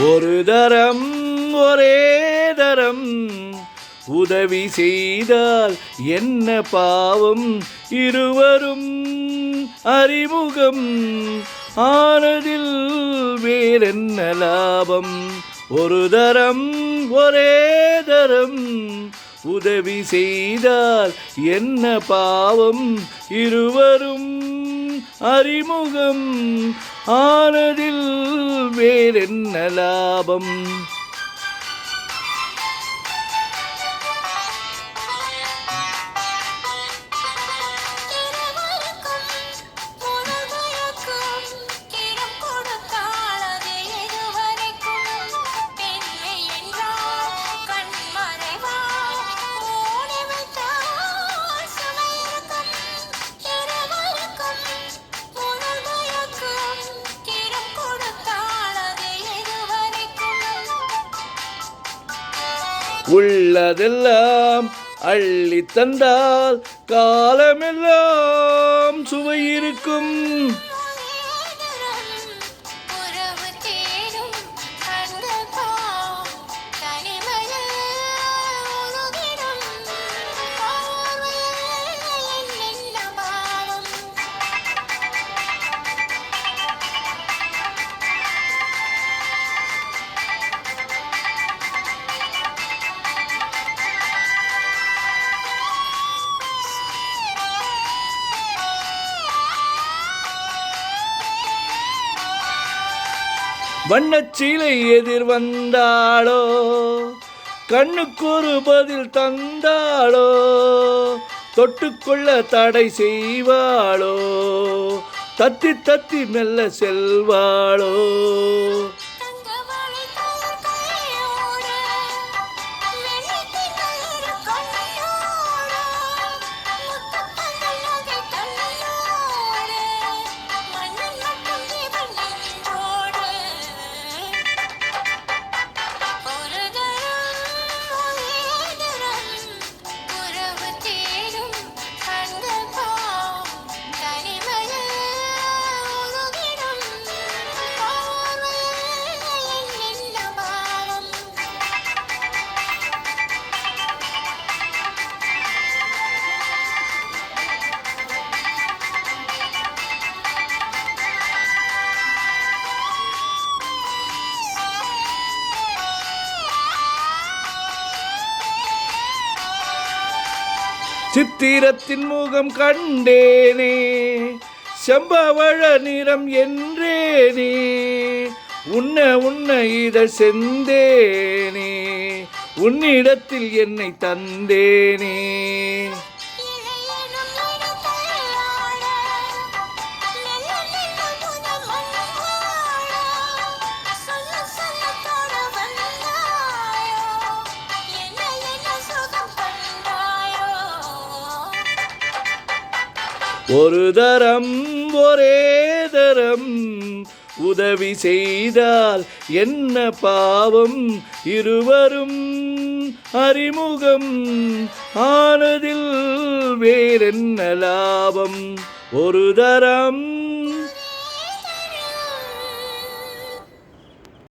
ஒரு தரம் ஒரே தரம் உதவி செய்தால் என்ன பாவம், இருவரும் அறிமுகம் ஆனதில் வேறென்ன லாபம். ஒரு தரம் ஒரே தரம் உதவி செய்தால் என்ன பாவம், இருவரும் அறிமுகம் ஆனதில் வேறென்ன லாபம். உள்ளதெல்லாம் அள்ளி தந்தால் காலமெல்லாம் சுவை இருக்கும். வண்ணச்சீலை எதிர் வந்தாளோ, கண்ணுக்கொரு பதில் தந்தாளோ, தொட்டுக்கொள்ள தடை செய்வாளோ, தத்தி தத்தி மெல்ல செல்வாளோ. சித்திரத்தின் முகம் கண்டேனே, செம்பவழ நிறம் என்றேனே, உன்ன உன்ன இத செந்தேனே, உன்னிடத்தில் என்னை தந்தேனே. ஒரு தரம் ஒரே தரம் உதவி செய்தால் என்ன பாவம், இருவரும் அறிமுகம் ஆனதில் வேறென்ன லாபம். ஒரு தரம்